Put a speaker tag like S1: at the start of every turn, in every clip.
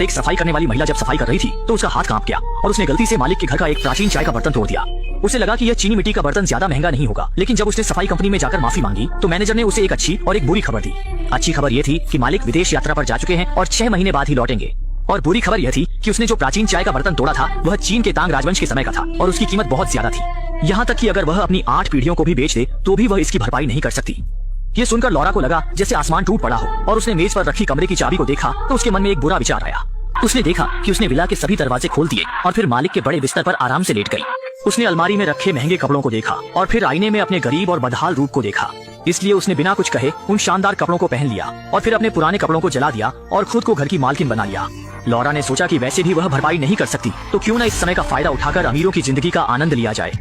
S1: एक सफाई करने वाली महिला जब सफाई कर रही थी तो उसका हाथ कांप गया और उसने गलती से मालिक के घर का एक प्राचीन चाय का बर्तन तोड़ दिया। उसे लगा कि यह चीनी मिट्टी का बर्तन ज्यादा महंगा नहीं होगा, लेकिन जब उसने सफाई कंपनी में जाकर माफी मांगी तो मैनेजर ने उसे एक अच्छी और एक बुरी खबर दी। अच्छी खबर यह थी कि मालिक विदेश यात्रा पर जा चुके हैं और 6 महीने बाद ही लौटेंगे, और बुरी खबर यह थी कि उसने जो प्राचीन चाय का बर्तन तोड़ा था वह चीन के तांग राजवंश के समय का था और उसकी कीमत बहुत ज्यादा थी। यहाँ तक कि अगर वह अपनी 8 पीढ़ियों को भी बेच दे तो भी वह इसकी भरपाई नहीं कर सकती। ये सुनकर लौरा को लगा जैसे आसमान टूट पड़ा हो और उसने मेज पर रखी कमरे की चाबी को देखा तो उसके मन में एक बुरा विचार आया। उसने देखा कि उसने विला के सभी दरवाजे खोल दिए और फिर मालिक के बड़े बिस्तर पर आराम से लेट गई। उसने अलमारी में रखे महंगे कपड़ों को देखा और फिर आईने में अपने गरीब और बदहाल रूप को देखा। इसलिए उसने बिना कुछ कहे उन शानदार कपड़ों को पहन लिया और फिर अपने पुराने कपड़ों को जला दिया और खुद को घर की मालकिन बना लिया। लौरा ने सोचा कि वैसे भी वह भरपाई नहीं कर सकती तो क्यों न इस समय का फायदा उठाकर अमीरों की जिंदगी का आनंद लिया जाए।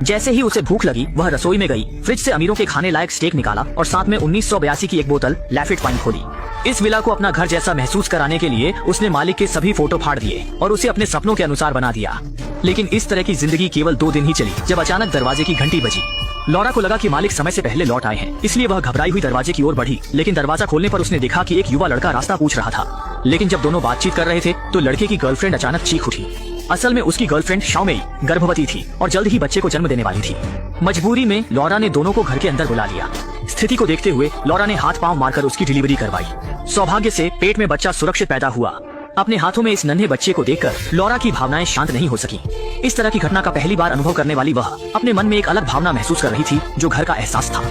S1: जैसे ही उसे भूख लगी वह रसोई में गई, फ्रिज से अमीरों के खाने लायक स्टेक निकाला और साथ में 1982 की एक बोतल लैफिट वाइन खोली। इस विला को अपना घर जैसा महसूस कराने के लिए उसने मालिक के सभी फोटो फाड़ दिए और उसे अपने सपनों के अनुसार बना दिया। लेकिन इस तरह की जिंदगी केवल 2 दिन ही चली जब अचानक दरवाजे की घंटी बजी। लौरा को लगा कि मालिक समय से पहले लौट आए हैं, इसलिए वह घबराई हुई दरवाजे की ओर बढ़ी, लेकिन दरवाजा खोलने पर उसने देखा कि एक युवा लड़का रास्ता पूछ रहा था। लेकिन जब दोनों बातचीत कर रहे थे तो लड़के की गर्लफ्रेंड अचानक चीख उठी। असल में उसकी गर्लफ्रेंड शाओमेई गर्भवती थी और जल्द ही बच्चे को जन्म देने वाली थी। मजबूरी में लौरा ने दोनों को घर के अंदर बुला लिया। स्थिति को देखते हुए लौरा ने हाथ पांव मारकर उसकी डिलीवरी करवाई। सौभाग्य से पेट में बच्चा सुरक्षित पैदा हुआ। अपने हाथों में इस नन्हे बच्चे को देखकर लौरा की भावनाएं शांत नहीं हो सकी। इस तरह की घटना का पहली बार अनुभव करने वाली वह अपने मन में एक अलग भावना महसूस कर रही थी जो घर का एहसास था।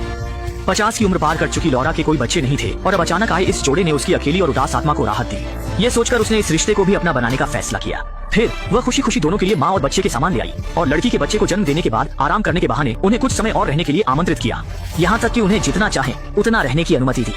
S1: 50 की उम्र पार कर चुकी लौरा के कोई बच्चे नहीं थे और अब अचानक आए इस जोड़े ने उसकी अकेली और उदास आत्मा को राहत दी। ये सोचकर उसने इस रिश्ते को भी अपना बनाने का फैसला किया। फिर वह खुशी खुशी दोनों के लिए माँ और बच्चे के सामान ले आई और लड़की के बच्चे को जन्म देने के बाद आराम करने के बहाने उन्हें कुछ समय और रहने के लिए आमंत्रित किया, यहाँ तक कि उन्हें जितना चाहे उतना रहने की अनुमति दी।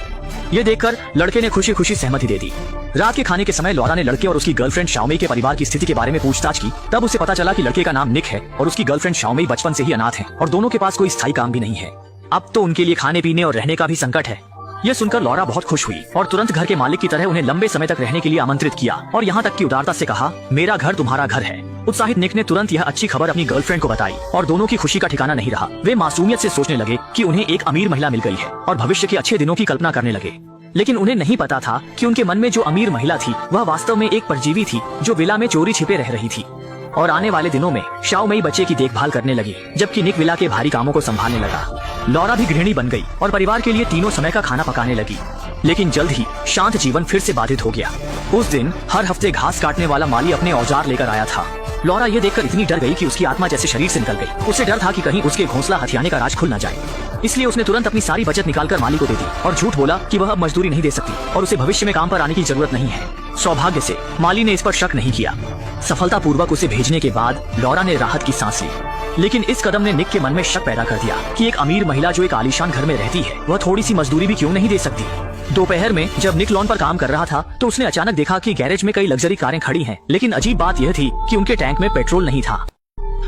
S1: ये देखकर लड़के ने खुशी खुशी सहमति दे दी। रात के खाने के समय लौरा ने लड़के और उसकी गर्लफ्रेंड शाओमेई के परिवार की स्थिति के बारे में पूछताछ की। तब उसे पता चला कि लड़के का नाम निक है और उसकी गर्लफ्रेंड शाओमेई बचपन से ही अनाथ है और दोनों के पास कोई स्थायी काम भी नहीं है। अब तो उनके लिए खाने पीने और रहने का भी संकट है। यह सुनकर लौरा बहुत खुश हुई और तुरंत घर के मालिक की तरह उन्हें लंबे समय तक रहने के लिए आमंत्रित किया और यहाँ तक कि उदारता से कहा, मेरा घर तुम्हारा घर है। उत्साहित निक ने तुरंत यह अच्छी खबर अपनी गर्लफ्रेंड को बताई और दोनों की खुशी का ठिकाना नहीं रहा। वे मासूमियत से सोचने लगे कि उन्हें एक अमीर महिला मिल गई है और भविष्य के अच्छे दिनों की कल्पना करने लगे। लेकिन उन्हें नहीं पता था कि उनके मन में जो अमीर महिला थी वह वास्तव में एक परजीवी थी जो विला में चोरी छिपे रह रही थी। और आने वाले दिनों में शाओमेई बच्चे की देखभाल करने लगी जबकि निक विला के भारी कामों को संभालने लगा। लौरा भी गृहिणी बन गई और परिवार के लिए तीनों समय का खाना पकाने लगी। लेकिन जल्द ही शांत जीवन फिर से बाधित हो गया। उस दिन हर हफ्ते घास काटने वाला माली अपने औजार लेकर आया था। लौरा ये देखकर इतनी डर गई कि उसकी आत्मा जैसे शरीर से निकल गई। उसे डर था कि कहीं उसके घोंसला हथियाने का राज खुल न जाए, इसलिए उसने तुरंत अपनी सारी बचत निकालकर माली को दे दी और झूठ बोला कि वह अब मजदूरी नहीं दे सकती और उसे भविष्य में काम पर आने की जरूरत नहीं है। सौभाग्य से माली ने इस पर शक नहीं किया। सफलतापूर्वक उसे भेजने के बाद लौरा ने राहत की सांस ली। लेकिन इस कदम ने निक के मन में शक पैदा कर दिया कि एक अमीर महिला जो एक आलीशान घर में रहती है वह थोड़ी सी मजदूरी भी क्यों नहीं दे सकती। दोपहर में जब निक लॉन पर काम कर रहा था तो उसने अचानक देखा कि गैरेज में कई लग्जरी कारें खड़ी हैं, लेकिन अजीब बात यह थी कि उनके टैंक में पेट्रोल नहीं था।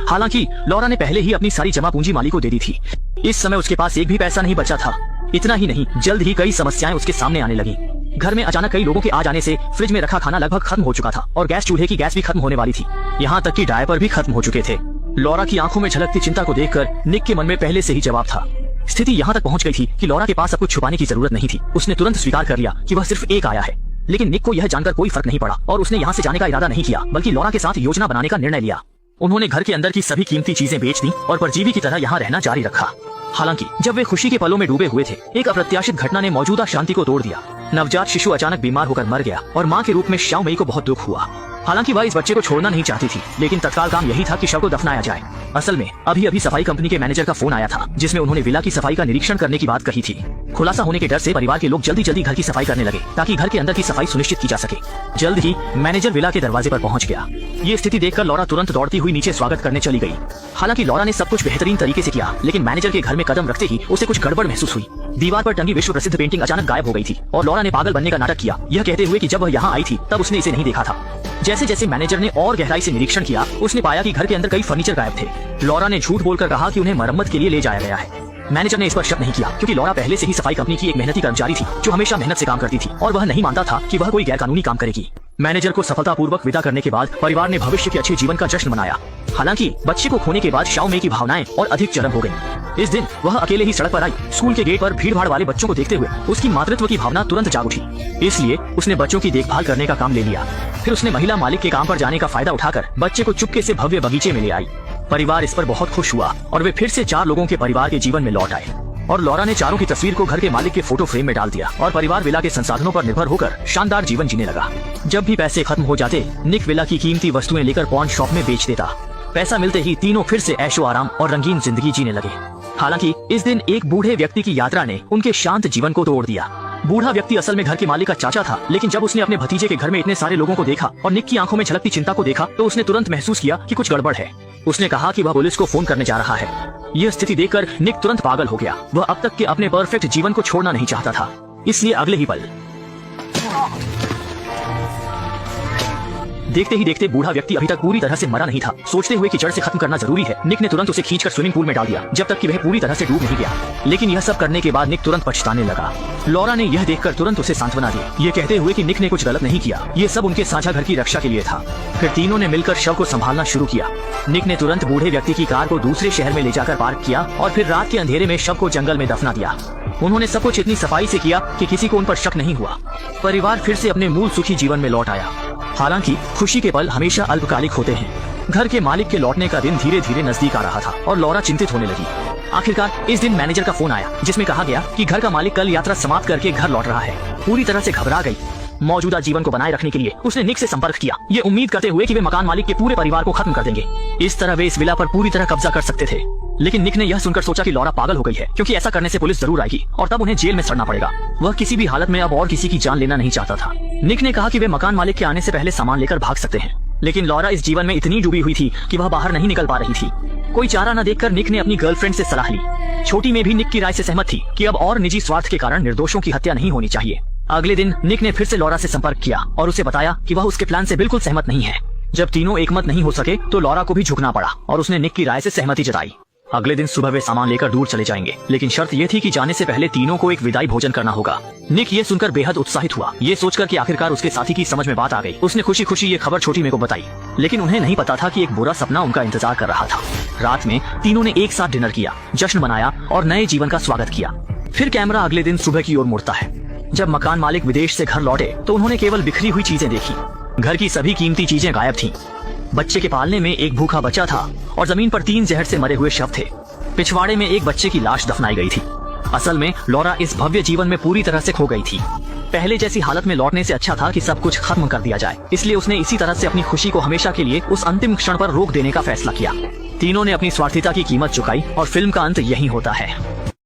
S1: हालांकि लौरा ने पहले ही अपनी सारी जमा पूंजी माली को दे दी थी। इस समय उसके पास एक भी पैसा नहीं बचा था। इतना ही नहीं, जल्द ही कई समस्याएं उसके सामने आने लगी। घर में अचानक कई लोगों के आ जाने से फ्रिज में रखा खाना लगभग खत्म हो चुका था और गैस चूल्हे की गैस भी खत्म होने वाली थी। यहाँ तक कि डायपर भी खत्म हो चुके थे। लौरा की आंखों में झलकती चिंता को देखकर निक के मन में पहले से ही जवाब था। स्थिति यहाँ तक पहुँच गई थी कि लौरा के पास अब कुछ छुपाने की जरूरत नहीं थी। उसने तुरंत स्वीकार कर लिया कि वह सिर्फ एक आया है। लेकिन निक को यह जानकर कोई फर्क नहीं पड़ा और उसने यहाँ से जाने का इरादा नहीं किया, बल्कि लौरा के साथ योजना बनाने का निर्णय लिया। उन्होंने घर के अंदर की सभी कीमती चीजें बेच दी और परजीवी की तरह यहाँ रहना जारी रखा। हालांकि जब वे खुशी के पलों में डूबे हुए थे, एक अप्रत्याशित घटना ने मौजूदा शांति को तोड़ दिया। नवजात शिशु अचानक बीमार होकर मर गया और मां के रूप में शाओमेई को बहुत दुख हुआ। हालांकि वह इस बच्चे को छोड़ना नहीं चाहती थी, लेकिन तत्काल काम यही था कि शव को दफनाया जाए। असल में अभी अभी सफाई कंपनी के मैनेजर का फोन आया था जिसमें उन्होंने विला की सफाई का निरीक्षण करने की बात कही थी। खुलासा होने के डर से परिवार के लोग जल्दी जल्दी घर की सफाई करने लगे ताकि घर के अंदर की सफाई सुनिश्चित की जा सके। जल्द ही मैनेजर विला के दरवाजे पर पहुंच गया। ये स्थिति देखकर लौरा तुरंत दौड़ती हुई नीचे स्वागत करने चली गई। हालांकि लौरा ने सब कुछ बेहतरीन तरीके से किया, लेकिन मैनेजर के घर में कदम रखते ही उसे कुछ गड़बड़ महसूस हुई। दीवार पर टंगी विश्व प्रसिद्ध पेंटिंग अचानक गायब हो गई थी और लौरा ने पागल बनने का नाटक किया, यह कहते हुए कि जब वह यहाँ आई थी तब उसने इसे नहीं देखा था। जैसे जैसे मैनेजर ने और गहराई से निरीक्षण किया, उसने पाया कि घर के अंदर कई फर्नीचर गायब थे। लौरा ने झूठ बोलकर कहा कि उन्हें मरम्मत के लिए ले जाया गया है। मैनेजर ने इस पर शक नहीं किया क्योंकि लौरा पहले से ही सफाई कंपनी की एक मेहनती कर्मचारी थी जो हमेशा मेहनत से काम करती थी और वह नहीं मानता था कि वह कोई गैरकानूनी काम करेगी। मैनेजर को सफलतापूर्वक विदा करने के बाद परिवार ने भविष्य के अच्छे जीवन का जश्न मनाया। हालांकि बच्चे को खोने के बाद शाओ मेई की भावनाएं और अधिक चरम हो गईं। इस दिन वह अकेले ही सड़क पर आई। स्कूल के गेट पर भीड़-भाड़ वाले बच्चों को देखते हुए उसकी मातृत्व की भावना तुरंत जाग उठी। इसलिए उसने बच्चों की देखभाल करने का काम ले लिया। फिर उसने महिला मालिक के काम पर जाने का फायदा उठाकर बच्चे को चुपके से भव्य बगीचे में ले आई। परिवार इस पर बहुत खुश हुआ और वे फिर से 4 लोगों के परिवार के जीवन में लौट आए। और लॉरा ने चारों की तस्वीर को घर के मालिक के फोटो फ्रेम में डाल दिया और परिवार विला के संसाधनों पर निर्भर होकर शानदार जीवन जीने लगा। जब भी पैसे खत्म हो जाते, निक विला की कीमती वस्तुएं लेकर पॉन शॉप में बेच देता। पैसा मिलते ही तीनों फिर से ऐशो आराम और रंगीन जिंदगी जीने लगे। हालांकि इस दिन एक बूढ़े व्यक्ति की यात्रा ने उनके शांत जीवन को तोड़ दिया। बूढ़ा व्यक्ति असल में घर के मालिक का चाचा था, लेकिन जब उसने अपने भतीजे के घर में इतने सारे लोगों को देखा और निक की आंखों में झलकती चिंता को देखा तो उसने तुरंत महसूस किया कि कुछ गड़बड़ है। उसने कहा कि वह पुलिस को फोन करने जा रहा है। यह स्थिति देखकर निक तुरंत पागल हो गया। वह अब तक के अपने परफेक्ट जीवन को छोड़ना नहीं चाहता था। इसलिए अगले ही पल देखते ही देखते बूढ़ा व्यक्ति अभी तक पूरी तरह से मरा नहीं था। सोचते हुए कि जड़ से खत्म करना जरूरी है, निक ने तुरंत उसे खींचकर स्विमिंग पूल में डाल दिया जब तक कि वह पूरी तरह से डूब नहीं गया। लेकिन यह सब करने के बाद निक तुरंत पछताने लगा। लॉरा ने यह देखकर तुरंत उसे सांत्वना दी, ये कहते हुए कि निक ने कुछ गलत नहीं किया, ये सब उनके साझा घर की रक्षा के लिए था। फिर तीनों ने मिलकर शव को संभालना शुरू किया। निक ने तुरंत बूढ़े व्यक्ति की कार को दूसरे शहर में ले जाकर पार्क किया और फिर रात के अंधेरे में शव को जंगल में दफना दिया। उन्होंने सब कुछ इतनी सफाई से किया कि किसी को उन पर शक नहीं हुआ। परिवार फिर से अपने मूल सुखी जीवन में लौट आया। हालांकि खुशी के पल हमेशा अल्पकालिक होते हैं। घर के मालिक के लौटने का दिन धीरे धीरे नजदीक आ रहा था और लॉरा चिंतित होने लगी। आखिरकार इस दिन मैनेजर का फोन आया जिसमें कहा गया कि घर का मालिक कल यात्रा समाप्त करके घर लौट रहा है। पूरी तरह से घबरा गई। मौजूदा जीवन को बनाए रखने के लिए उसने निक से संपर्क किया, ये उम्मीद करते हुए कि वे मकान मालिक के पूरे परिवार को खत्म कर देंगे। इस तरह वे इस विला पर पूरी तरह कब्जा कर सकते थे। लेकिन निक ने यह सुनकर सोचा कि लॉरा पागल हो गई है, क्योंकि ऐसा करने से पुलिस जरूर आएगी और तब उन्हें जेल में सड़ना पड़ेगा। वह किसी भी हालत में अब और किसी की जान लेना नहीं चाहता था। निक ने कहा कि वे मकान मालिक के आने से पहले सामान लेकर भाग सकते हैं, लेकिन लॉरा इस जीवन में इतनी डूबी हुई थी कि वह बाहर नहीं निकल पा रही थी। कोई चारा न देखकर निक ने अपनी गर्लफ्रेंड से सलाह ली। छोटी में भी निक की राय से सहमत थी कि अब और निजी स्वार्थ के कारण निर्दोषों की हत्या नहीं होनी चाहिए। अगले दिन निक ने फिर से लॉरा से संपर्क किया और उसे बताया कि वह उसके प्लान से बिल्कुल सहमत नहीं है। जब तीनों एकमत नहीं हो सके तो लॉरा को भी झुकना पड़ा और उसने निक की राय से सहमति जताई। अगले दिन सुबह वे सामान लेकर दूर चले जाएंगे, लेकिन शर्त यह थी कि जाने से पहले तीनों को एक विदाई भोजन करना होगा। निक ये सुनकर बेहद उत्साहित हुआ, ये सोचकर कि आखिरकार उसके साथी की समझ में बात आ गई। उसने खुशी खुशी ये खबर छोटी में को बताई, लेकिन उन्हें नहीं पता था कि एक बुरा सपना उनका इंतजार कर रहा था। रात में तीनों ने एक साथ डिनर किया, जश्न मनाया और नए जीवन का स्वागत किया। फिर कैमरा अगले दिन सुबह की ओर मुड़ता है। जब मकान मालिक विदेश से घर लौटे तो उन्होंने केवल बिखरी हुई चीजें देखी। घर की सभी कीमती चीजें गायब थीं। बच्चे के पालने में एक भूखा बच्चा था और जमीन पर 3 जहर से मरे हुए शव थे। पिछवाड़े में एक बच्चे की लाश दफनाई गई थी। असल में लॉरा इस भव्य जीवन में पूरी तरह से खो गई थी। पहले जैसी हालत में लौटने से अच्छा था कि सब कुछ खत्म कर दिया जाए, इसलिए उसने इसी तरह से अपनी खुशी को हमेशा के लिए उस अंतिम क्षण पर रोक देने का फैसला किया। तीनों ने अपनी स्वार्थीता की कीमत चुकाई और फिल्म का अंत यहीं होता है।